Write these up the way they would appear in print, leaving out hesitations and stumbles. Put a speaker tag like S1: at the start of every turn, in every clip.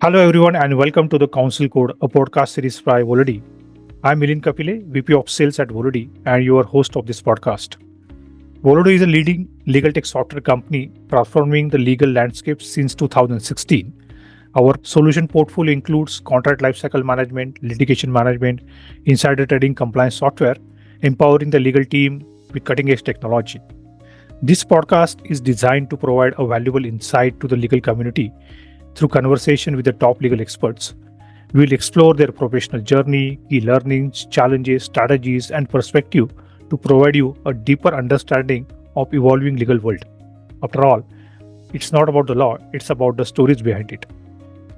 S1: Hello, everyone, and welcome to the Counsel Code, a podcast series by Volody. I'm 𝐿𝐿, VP of Sales at Volody, and your host of this podcast. Volody is a leading legal tech software company transforming the legal landscape since 2016. Our solution portfolio includes contract lifecycle management, litigation management, insider trading compliance software, empowering the legal team with cutting-edge technology. This podcast is designed to provide a valuable insight to the legal community through conversation with the top legal experts. We will explore their professional journey, key learnings, challenges, strategies, and perspective to provide you a deeper understanding of evolving legal world. After all, it's not about the law, it's about the stories behind it.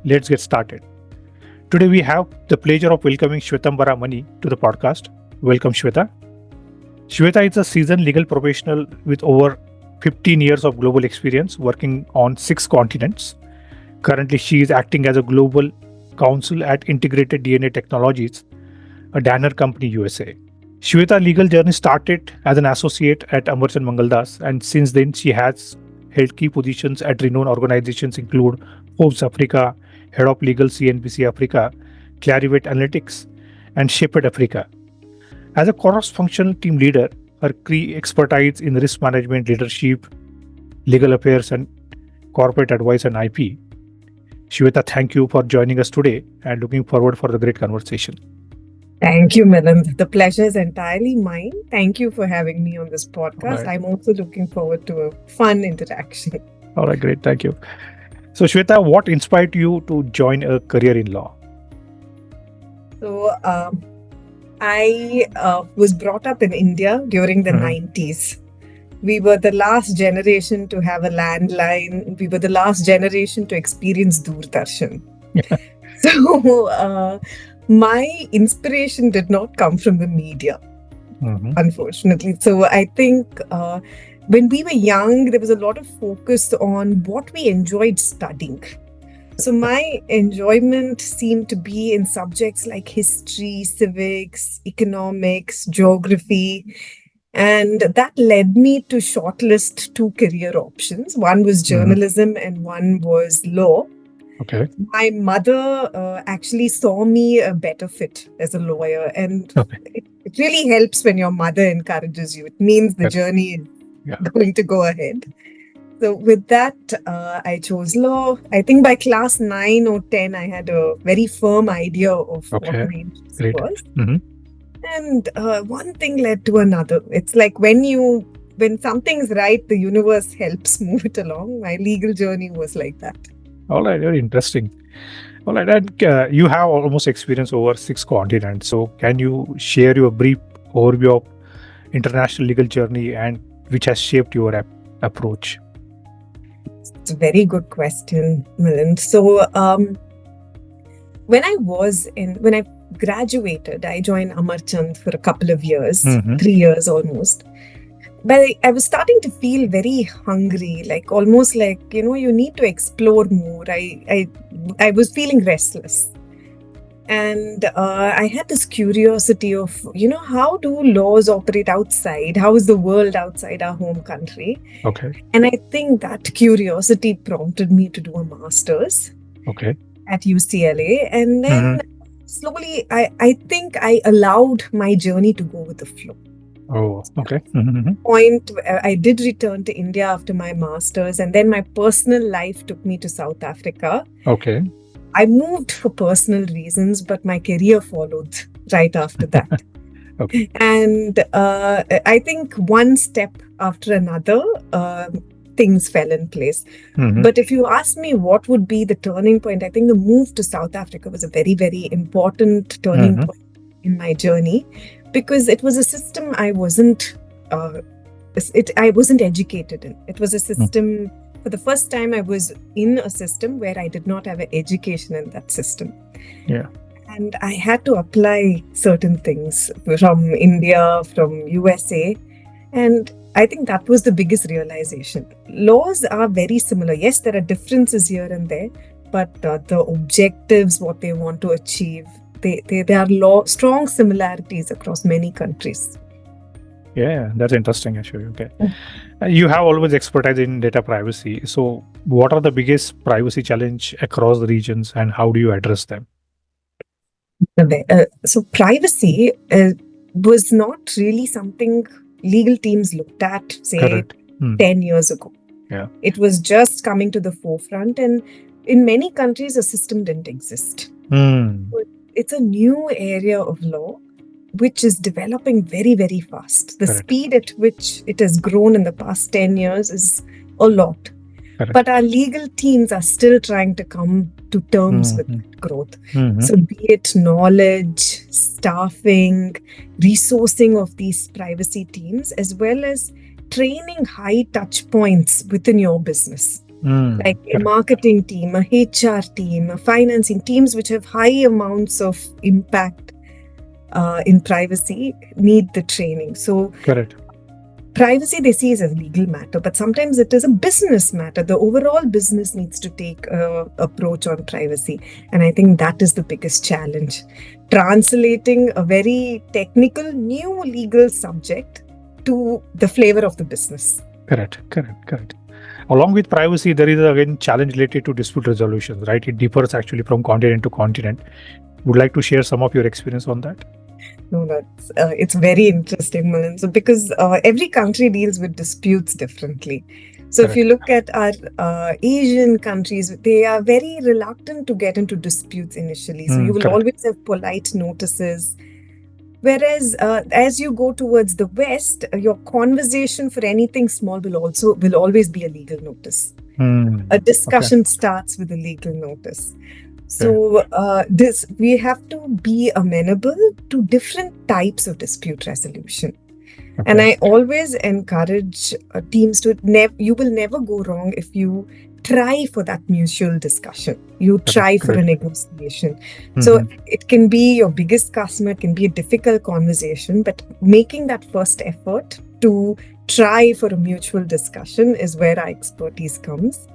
S1: Let's get started. Today we have the pleasure of welcoming Shwetambara Mani to the podcast. Welcome, Shweta. Shweta is a seasoned legal professional with over 15 years of global experience working on 6 continents. Currently, she is acting as a global counsel at Integrated DNA Technologies, a Danner company, USA. Shweta's legal journey started as an associate at 𝐻𝐿𝐿 Mangaldas, and since then she has held key positions at renowned organizations include Forbes Africa, Head of Legal CNBC Africa, Clarivate Analytics, and Shaped Africa. As a cross-functional team leader, her key expertise in risk management, leadership, legal affairs, and corporate advice and IP. Shweta, thank you for joining us today and looking forward for the great conversation.
S2: Thank you, Milind. The pleasure is entirely mine. Thank you for having me on this podcast.
S1: Right.
S2: I'm also looking forward to a fun interaction.
S1: All right, great. Thank you. So, Shweta, what inspired you to join a career in law?
S2: So, I was brought up in India during the 90s. We were the last generation to have a landline. We were the last generation to experience Doordarshan. So, my inspiration did not come from the media, unfortunately. So I think when we were young, there was a lot of focus on what we enjoyed studying. So my enjoyment seemed to be in subjects like history, civics, economics, geography. And that led me to shortlist 2 career options. One was journalism and one was law.
S1: Okay.
S2: My mother actually saw me a better fit as a lawyer, and it really helps when your mother encourages you. It means the journey is going to go ahead. So with that, I chose law. I think by class 9 or 10, I had a very firm idea of what my interest was. And one thing led to another. It's like when something's right, the universe helps move it along. My legal journey was like that.
S1: All right, very interesting. All right, and you have almost experience over 6 continents. So can you share your brief overview of international legal journey and which has shaped your approach?
S2: It's a very good question, Milind. So when I graduated, I joined Amarchand for a couple of years, 3 years almost. But I was starting to feel very hungry, like almost like, you need to explore more. I was feeling restless. And I had this curiosity of, how do laws operate outside? How is the world outside our home country?
S1: Okay.
S2: And I think that curiosity prompted me to do a master's at UCLA. And then slowly, I think I allowed my journey to go with the flow.
S1: Oh, okay.
S2: Point where I did return to India after my master's, and then my personal life took me to South Africa.
S1: Okay.
S2: I moved for personal reasons, but my career followed right after that. And I think one step after another, things fell in place. But if you ask me what would be the turning point, I think the move to South Africa was a very, very important turning point in my journey. Because it was a system I wasn't educated in. It was a system, for the first time I was in a system where I did not have an education in that system.
S1: Yeah.
S2: And I had to apply certain things from India, from USA. And I think that was the biggest realization. Laws are very similar. Yes, there are differences here and there, but the objectives, what they want to achieve, there are strong similarities across many countries.
S1: Yeah, that's interesting actually. Okay. You have always expertise in data privacy. So what are the biggest privacy challenge across the regions and how do you address them?
S2: So privacy was not really something legal teams looked at, say,
S1: Correct.
S2: 10 years ago.
S1: Yeah.
S2: It was just coming to the forefront, and in many countries, a system didn't exist. It's a new area of law which is developing very, very fast. The
S1: Correct.
S2: speed at which it has grown in the past 10 years is a lot.
S1: Correct.
S2: But our legal teams are still trying to come to terms with that growth. So be it knowledge, staffing, resourcing of these privacy teams, as well as training high touch points within your business. Like a marketing team, a HR team, a financing teams which have high amounts of impact in privacy need the training. So
S1: correct.
S2: Privacy they see as a legal matter, but sometimes it is a business matter. The overall business needs to take an approach on privacy. And I think that is the biggest challenge. Translating a very technical, new legal subject to the flavor of the business.
S1: Correct. Along with privacy, there is again challenge related to dispute resolutions, right? It differs actually from continent to continent. Would like to share some of your experience on that?
S2: No, it's very interesting, Milind. So because every country deals with disputes differently. So
S1: Correct.
S2: If you look at our Asian countries, they are very reluctant to get into disputes initially. So you will always have polite notices. Whereas as you go towards the West, your conversation for anything small will always be a legal notice. A discussion starts with a legal notice. So we have to be amenable to different types of dispute resolution. And I always encourage teams to you will never go wrong if you try for that mutual discussion. You try for a negotiation. So it can be your biggest customer, it can be a difficult conversation, but making that first effort to try for a mutual discussion is where our expertise comes.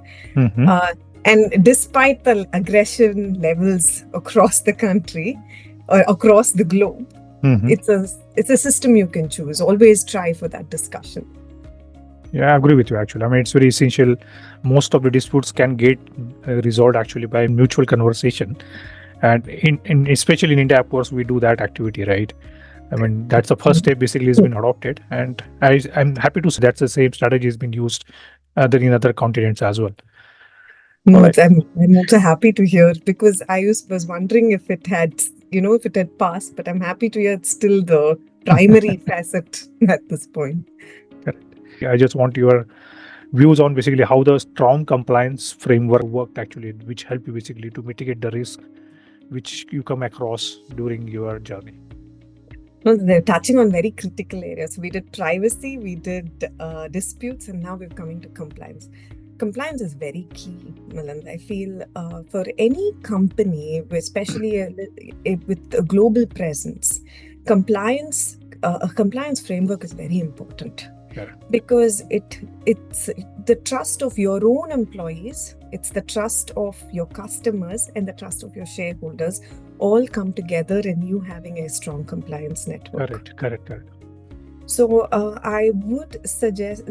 S2: And despite the aggression levels across the country or across the globe, it's a system you can choose. Always try for that discussion.
S1: Yeah, I agree with you actually. I mean, it's very essential. Most of the disputes can get resolved actually by mutual conversation. And especially in India, of course, we do that activity, right? I mean, that's the first step basically has been adopted. And I'm happy to say that's the same strategy has been used in other continents as well.
S2: No, I'm also happy to hear, because I was wondering if it had passed, but I'm happy to hear it's still the primary facet at this point.
S1: Correct. I just want your views on basically how the strong compliance framework worked actually, which help you basically to mitigate the risk which you come across during your journey.
S2: No, they're touching on very critical areas. We did privacy, we did disputes, and now we're coming to compliance. Compliance is very key, Milind. I feel for any company, especially with a global presence, a compliance framework is very important. Because it's the trust of your own employees, it's the trust of your customers, and the trust of your shareholders all come together in you having a strong compliance network.
S1: Correct.
S2: So I would suggest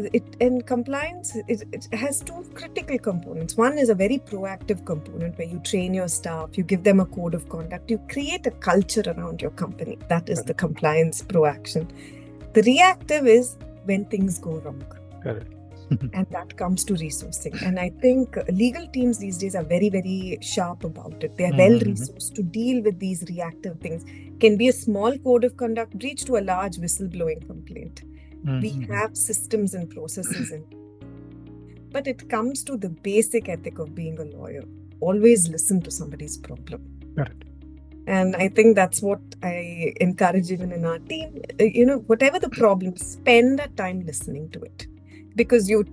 S2: compliance, it has two critical components. One is a very proactive component where you train your staff, you give them a code of conduct, you create a culture around your company. That is the compliance proaction. The reactive is when things go wrong.
S1: Correct.
S2: And that comes to resourcing. And I think legal teams these days are very, very sharp about it. They are well-resourced to deal with these reactive things. Can be a small code of conduct breach to a large whistleblowing complaint. We have systems and processes in. But it comes to the basic ethic of being a lawyer. Always listen to somebody's problem.
S1: Correct.
S2: And I think that's what I encourage even in our team. Whatever the problem, spend that time listening to it. Because you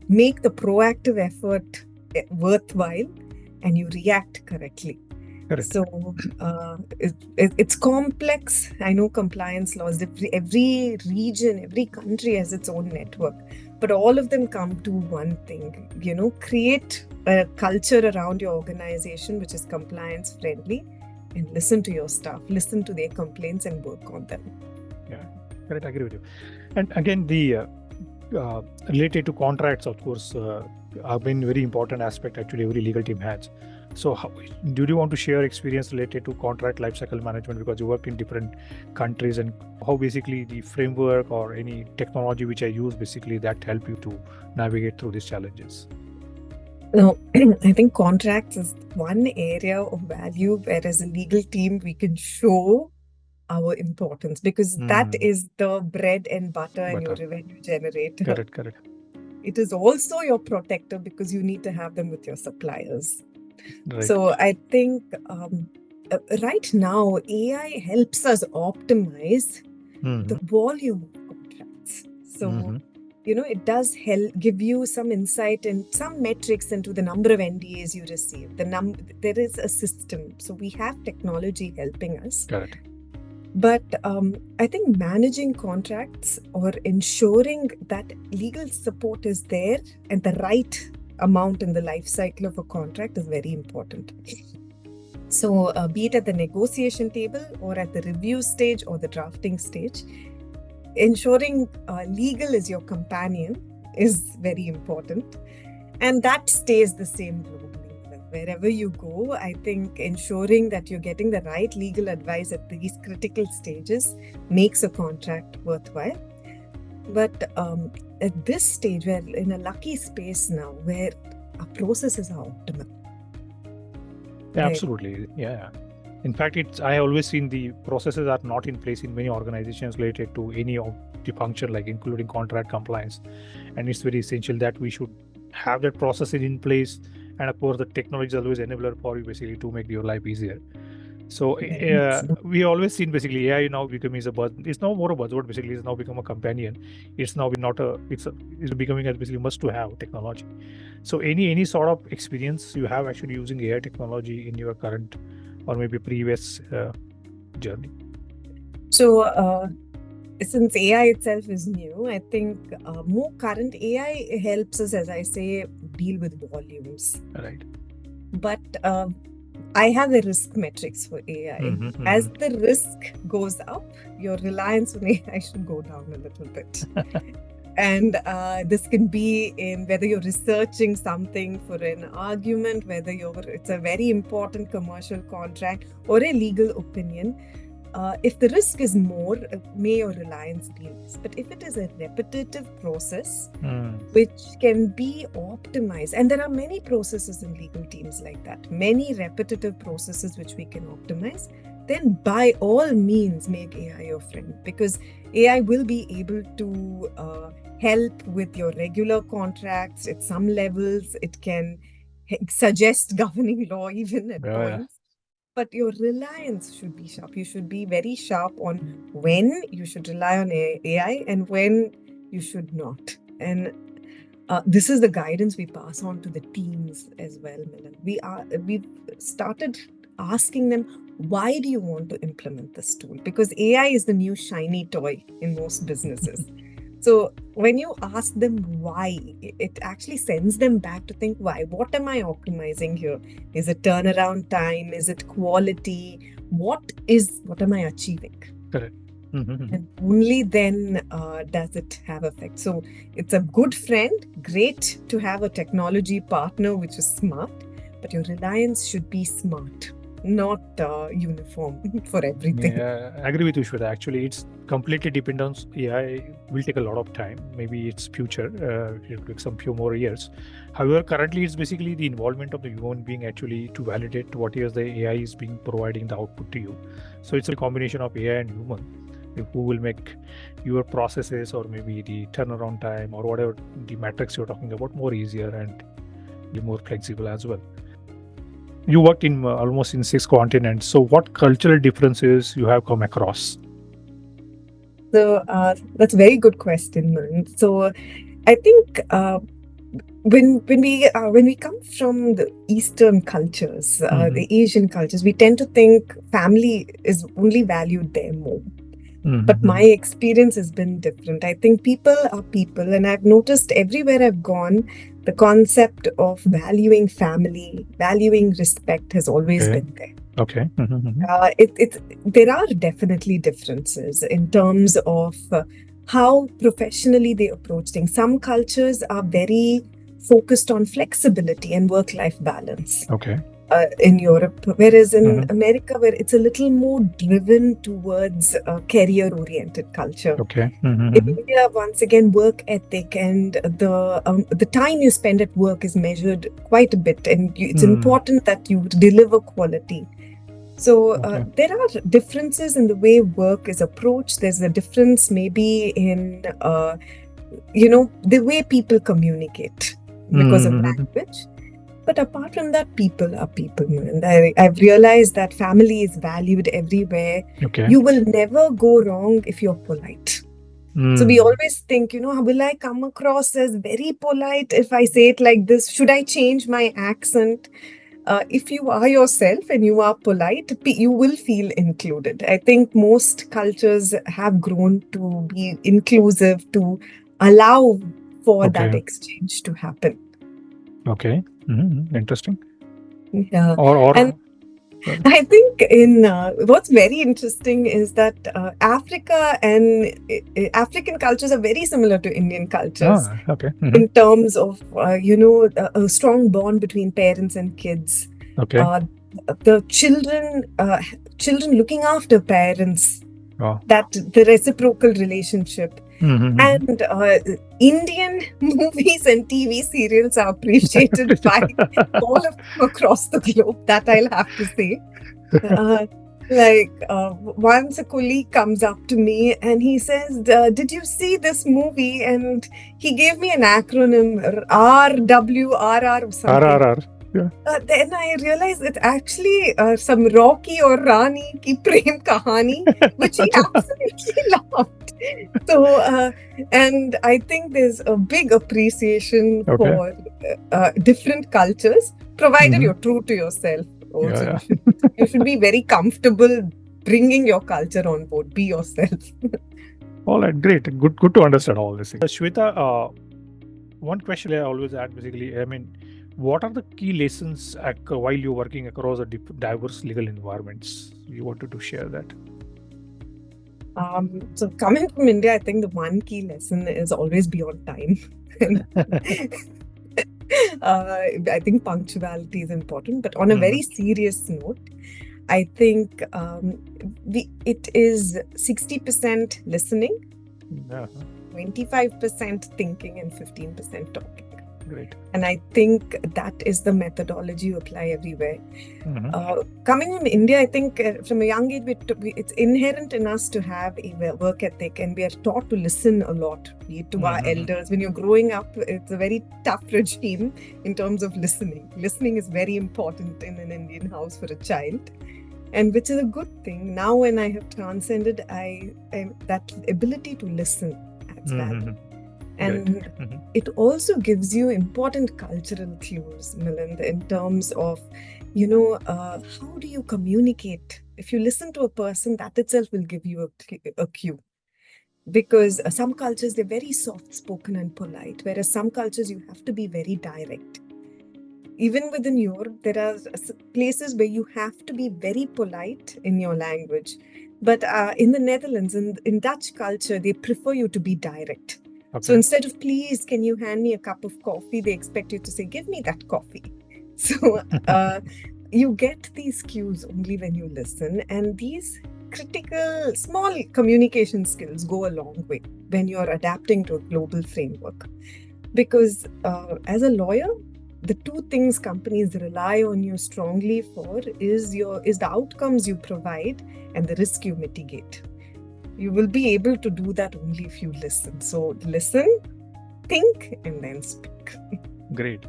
S2: make the proactive effort worthwhile and you react correctly.
S1: Correct.
S2: So it's complex. I know compliance laws, every region, every country has its own network, but all of them come to one thing, create a culture around your organization which is compliance friendly, and listen to your staff, listen to their complaints and work on them.
S1: Yeah. Correct. I agree with you. And again, the related to contracts, of course, have been very important aspect actually every legal team has. So do you want to share experience related to contract lifecycle management, because you worked in different countries, and how basically the framework or any technology which I use basically that help you to navigate through these challenges?
S2: No, I think contracts is one area of value where as a legal team we can show our importance, because that is the bread and butter and your revenue generator.
S1: Correct.
S2: It is also your protector because you need to have them with your suppliers.
S1: Right.
S2: So I think right now AI helps us optimize the volume of contracts. So it does help give you some insight and some metrics into the number of NDAs you receive. There is a system. So we have technology helping us.
S1: Correct.
S2: But I think managing contracts or ensuring that legal support is there and the right amount in the life cycle of a contract is very important. So be it at the negotiation table or at the review stage or the drafting stage, ensuring legal is your companion is very important. And that stays the same globally. Wherever you go, I think ensuring that you're getting the right legal advice at these critical stages makes a contract worthwhile. But at this stage, we're in a lucky space now where our processes are optimal.
S1: Yeah, absolutely. Yeah. In fact, I always seen the processes are not in place in many organizations related to any of the function, like including contract compliance. And it's very essential that we should have that process in place. And of course, the technology is always enabler for you basically to make your life easier. So we always seen basically AI now becoming a buzz. It's now more a buzzword. Basically, it's now become a companion. It's now not a. It's becoming as basically must to have technology. So any sort of experience you have actually using AI technology in your current or maybe previous journey?
S2: So since AI itself is new, I think more current AI helps us, as I say, deal with volumes.
S1: Right.
S2: But I have a risk metrics for AI. As the risk goes up, your reliance on AI should go down a little bit. And this can be in whether you're researching something for an argument, whether it's a very important commercial contract or a legal opinion. If the risk is more, may your reliance be less. But if it is a repetitive process, which can be optimized, and there are many processes in legal teams like that, many repetitive processes which we can optimize, then by all means make AI your friend, because AI will be able to help with your regular contracts at some levels. It can suggest governing law even at points. But your reliance should be sharp. You should be very sharp on when you should rely on AI and when you should not. And this is the guidance we pass on to the teams as well, Milan. We've started asking them, why do you want to implement this tool? Because AI is the new shiny toy in most businesses. So when you ask them why, it actually sends them back to think, why? What am I optimizing here? Is it turnaround time? Is it quality? What am I achieving?
S1: Correct.
S2: And only then does it have effect. So it's a good friend, great to have a technology partner which is smart, but your reliance should be smart, not uniform for everything.
S1: Yeah, I agree with you, Shweta. Actually, it's completely dependent on AI. Will take a lot of time. Maybe it's future. It will take some few more years. However, currently it's basically the involvement of the human being actually to validate what is the AI is being providing the output to you. So it's a combination of AI and human who will make your processes or maybe the turnaround time or whatever the metrics you're talking about more easier and be more flexible as well. You worked in almost in 6 continents. So what cultural differences you have come across?
S2: So that's a very good question, man. So I think when we come from the Eastern cultures, the Asian cultures, we tend to think family is only valued there more. But my experience has been different. I think people are people, and I've noticed everywhere I've gone, the concept of valuing family, valuing respect has always been there.
S1: Okay.
S2: There are definitely differences in terms of how professionally they approach things. Some cultures are very focused on flexibility and work-life balance.
S1: Okay.
S2: In Europe, whereas in America, where it's a little more driven towards career-oriented culture.
S1: Okay.
S2: In India, once again, work ethic and the time you spend at work is measured quite a bit, and it's important that you deliver quality. So there are differences in the way work is approached. There's a difference maybe in the way people communicate because of language. But apart from that, people are people. And I've realized that family is valued everywhere.
S1: Okay.
S2: You will never go wrong if you're polite. So we always think, will I come across as very polite if I say it like this? Should I change my accent? If you are yourself and you are polite, you will feel included. I think most cultures have grown to be inclusive, to allow for that exchange to happen.
S1: Okay. Interesting.
S2: Yeah.
S1: And
S2: I think what's very interesting is that Africa and African cultures are very similar to Indian cultures.
S1: Okay.
S2: In terms of, a strong bond between parents and kids.
S1: Okay.
S2: The children looking after parents.
S1: Oh.
S2: That the reciprocal relationship. And Indian movies and TV serials are appreciated by all of them across the globe, that I'll have to say. Once a colleague comes up to me and he says, did you see this movie? And he gave me an acronym, RWRR or something.
S1: RRR. Yeah.
S2: Then I realized it's actually some Rocky or Rani ki prem kahani, which he absolutely loved. So, and I think there's a big appreciation for different cultures, provided you're true to yourself. Also, you should be very comfortable bringing your culture on board. Be yourself.
S1: All right, great. Good to understand all this. Shweta, one question I always ask, basically, what are the key lessons while you're working across a diverse legal environments? You wanted to share that?
S2: So coming from India, I think the one key lesson is always be on time. I think punctuality is important, but on a very serious note, I think it is 60% listening, 25% thinking, and 15% talking.
S1: Great.
S2: And I think that is the methodology you apply everywhere. Coming from India, I think from a young age, it's inherent in us to have a work ethic, and we are taught to listen a lot to our elders. When you're growing up, it's a very tough regime in terms of listening. Listening is very important in an Indian house for a child, and which is a good thing. Now, when I have transcended, that ability to listen adds value. And it also gives you important cultural clues, Milind, in terms of, how do you communicate? If you listen to a person, that itself will give you a cue. Because some cultures, they're very soft-spoken and polite, whereas some cultures, you have to be very direct. Even within Europe, there are places where you have to be very polite in your language. But in the Netherlands, in Dutch culture, they prefer you to be direct. Okay. So instead of, please, can you hand me a cup of coffee? They expect you to say, give me that coffee. So you get these cues only when you listen. And these critical, small communication skills go a long way when you're adapting to a global framework. Because as a lawyer, the two things companies rely on you strongly for is the outcomes you provide and the risk you mitigate. You will be able to do that only if you listen. So listen, think, and then speak.
S1: Great.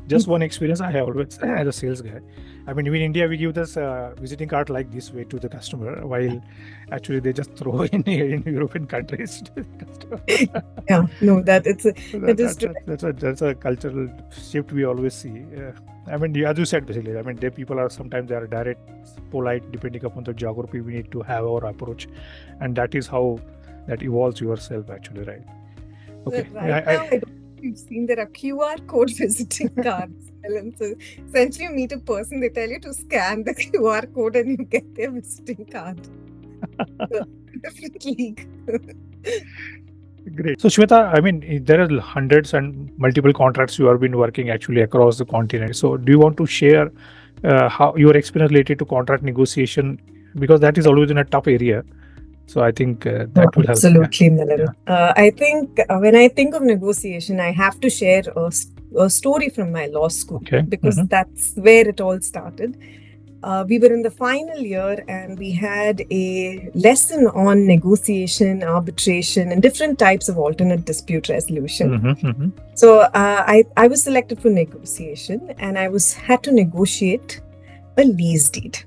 S1: Just one experience I have always as a sales guy. Even in India, we give this visiting card like this way to the customer, while actually they just throw in European countries.
S2: Yeah, no, that's
S1: a cultural shift we always see. As you said, basically, people are sometimes they are direct, polite, depending upon the geography we need to have our approach, and that is how that evolves yourself, actually, right? Okay.
S2: you've seen there are QR code visiting cards. And so essentially, you meet a person, they tell you to scan the QR code and you get their visiting card. So, different league.
S1: Great. So Shweta, I mean, there are hundreds and multiple contracts you have been working actually across the continent. So do you want to share how your experience related to contract negotiation, because that is always in a tough area. So I think that will help.
S2: Absolutely, Milan. I think when I think of negotiation, I have to share a story from my law school, because that's where it all started. We were in the final year and we had a lesson on negotiation, arbitration, and different types of alternate dispute resolution. So I was selected for negotiation, and I had to negotiate a lease deed.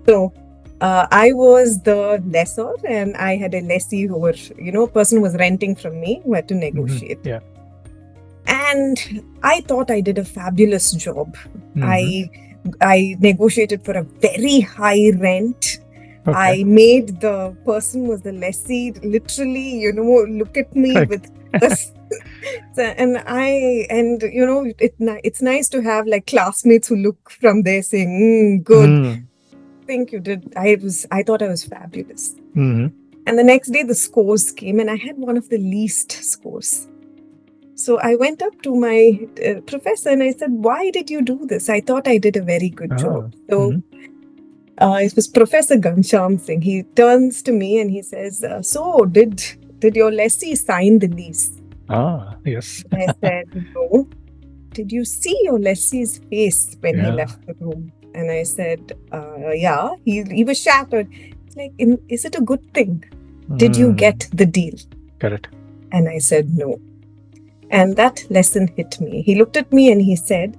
S2: So I was the lessor, and I had a lessee who were, a person who was renting from me who had to negotiate. And I thought I did a fabulous job. I negotiated for a very high rent. I made the person who was the lessee literally, look at me with us. It's nice to have like classmates who look from there saying, good. Think you did. I thought I was fabulous. And the next day the scores came, and I had one of the least scores. So I went up to my professor and I said, why did you do this? I thought I did a very good job. So it was Professor Ghanshyam Singh. He turns to me and he says, so did your lessee sign the lease?
S1: Yes.
S2: I said, no. Did you see your lessee's face when he left the room? And I said, yeah. He was shattered. It's like, is it a good thing? Did you get the deal?
S1: Correct.
S2: And I said, no. And that lesson hit me. He looked at me and he said,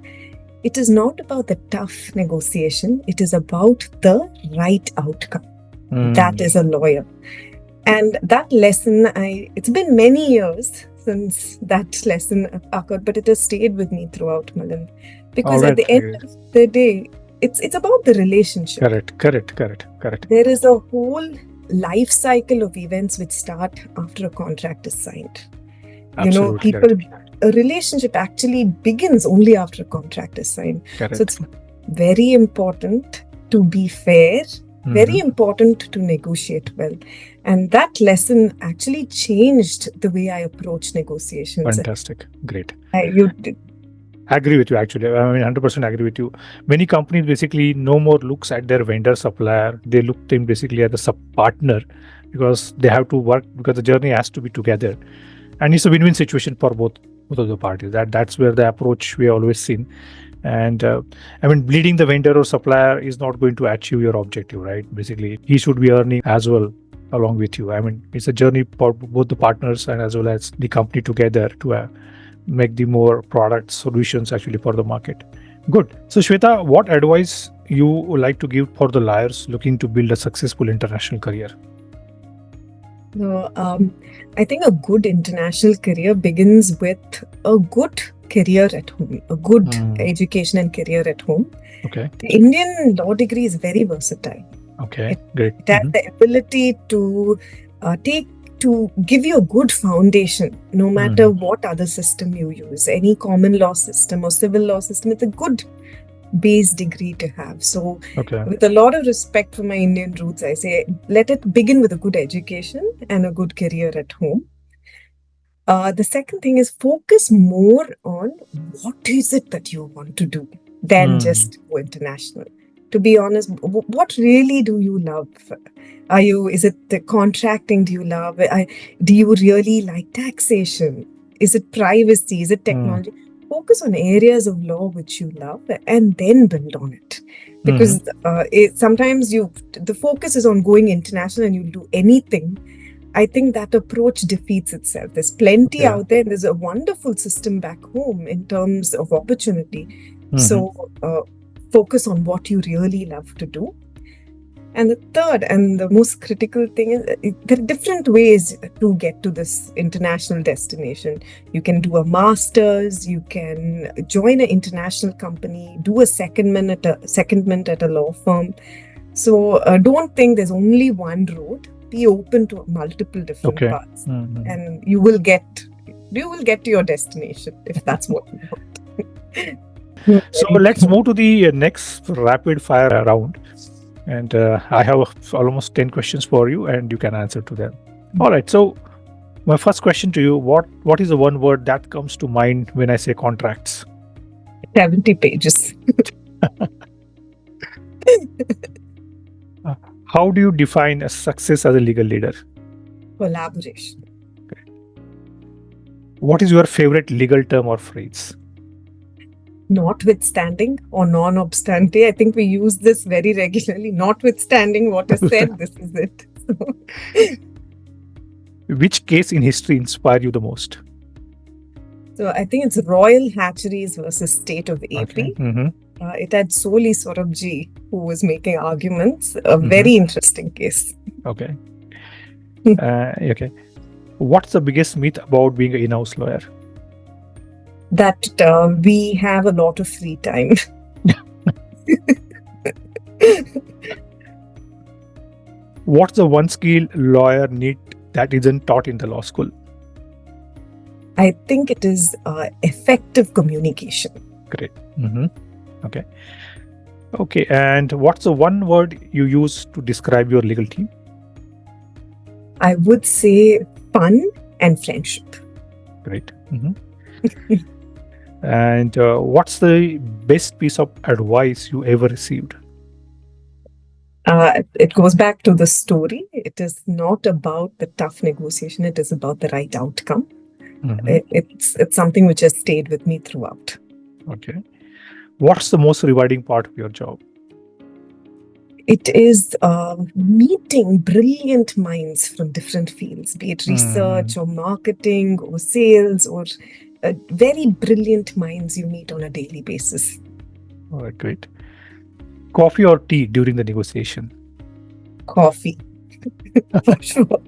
S2: it is not about the tough negotiation. It is about the right outcome. That is a lawyer. And that lesson, it's been many years since that lesson occurred, but it has stayed with me throughout, Milan. Because at the end of the day, it's about the relationship.
S1: Correct.
S2: There is a whole life cycle of events which start after a contract is signed.
S1: Absolutely.
S2: A relationship actually begins only after a contract is signed.
S1: Correct.
S2: So it's very important to be fair, very important to negotiate well. And that lesson actually changed the way I approach negotiations.
S1: Fantastic. Great.
S2: You did.
S1: Agree with you, actually. I mean, 100% agree with you. Many companies basically no more looks at their vendor supplier. They look them basically as a sub-partner, because they have to work, because the journey has to be together. And it's a win-win situation for both of the parties. That's where the approach we always seen. And bleeding the vendor or supplier is not going to achieve your objective, right? Basically, he should be earning as well along with you. I mean, it's a journey for both the partners and as well as the company together to make the more product solutions actually for the market. Good. So Shweta, what advice you would like to give for the lawyers looking to build a successful international career?
S2: No, I think a good international career begins with a good career at home, a good education and career at home.
S1: Okay.
S2: The Indian law degree is very versatile.
S1: Okay, great.
S2: It has the ability to give you a good foundation, no matter what other system you use, any common law system or civil law system. It's a good base degree to have. So with a lot of respect for my Indian roots, I say, let it begin with a good education and a good career at home. The second thing is focus more on what is it that you want to do than just go international. To be honest, what really do you love? Is it the contracting do you love? Do you really like taxation? Is it privacy? Is it technology? Focus on areas of law which you love and then build on it. Because sometimes the focus is on going international and you'll do anything. I think that approach defeats itself. There's plenty out there. And there's a wonderful system back home in terms of opportunity. So focus on what you really love to do. And the third and the most critical thing is there are different ways to get to this international destination. You can do a master's, you can join an international company, do a secondment at a law firm. So don't think there's only one road. Be open to multiple different paths, and you will get You will get to your destination if that's what you want.
S1: So let's move to the next rapid fire round. And I have almost 10 questions for you, and you can answer to them. All right. So my first question to you, what is the one word that comes to mind when I say contracts?
S2: 70 pages.
S1: How do you define a success as a legal leader?
S2: Collaboration.
S1: What is your favorite legal term or phrase?
S2: Notwithstanding or non-obstante. I think we use this very regularly. Notwithstanding what is said, this is it.
S1: Which case in history inspired you the most?
S2: So I think it's Royal Hatcheries versus State of AP.
S1: Okay. Mm-hmm.
S2: It had solely 𝐻𝐿 who was making arguments. A very interesting case.
S1: Okay. Okay. What's the biggest myth about being an in-house lawyer?
S2: That we have a lot of free time.
S1: What's the one skill lawyer need that isn't taught in the law school?
S2: I think it is effective communication.
S1: Great. Mm-hmm. Okay. Okay. And what's the one word you use to describe your legal team?
S2: I would say fun and friendship.
S1: Great. Mm-hmm. And what's the best piece of advice you ever received?
S2: It goes back to the story. It is not about the tough negotiation. It is about the right outcome. Mm-hmm. It's something which has stayed with me throughout.
S1: Okay. What's the most rewarding part of your job?
S2: It is meeting brilliant minds from different fields, be it research or marketing or sales or very brilliant minds you meet on a daily basis.
S1: All right, great. Coffee or tea during the negotiation?
S2: Coffee, for sure.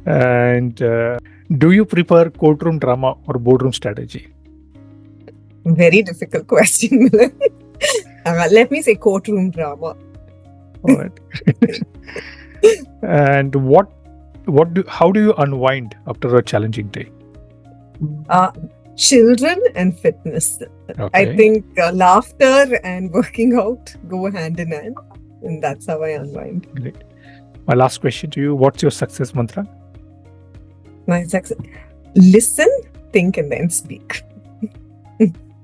S1: And do you prefer courtroom drama or boardroom strategy?
S2: Very difficult question, Milan. Let me say courtroom drama.
S1: All right. And how do you unwind after a challenging day?
S2: Children and fitness. Okay. I think laughter and working out go hand in hand, and that's how I unwind.
S1: Great. My last question to you, what's your success mantra?
S2: My success: listen, think, and then speak.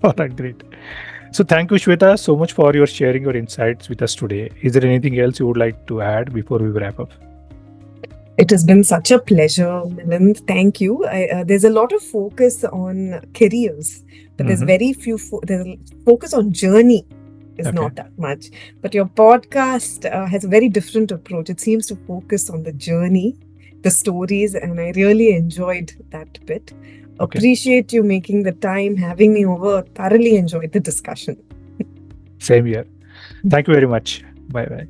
S1: All right, great. So thank you, Shweta, so much for your sharing your insights with us today. Is there anything else you would like to add before we wrap up?
S2: It has been such a pleasure, Milan. Thank you. There's a lot of focus on careers, but there's very few. There's a focus on journey is not that much. But your podcast has a very different approach. It seems to focus on the journey, the stories, and I really enjoyed that bit. Appreciate you making the time, having me over. Thoroughly enjoyed the discussion.
S1: Same here. Thank you very much. Bye-bye.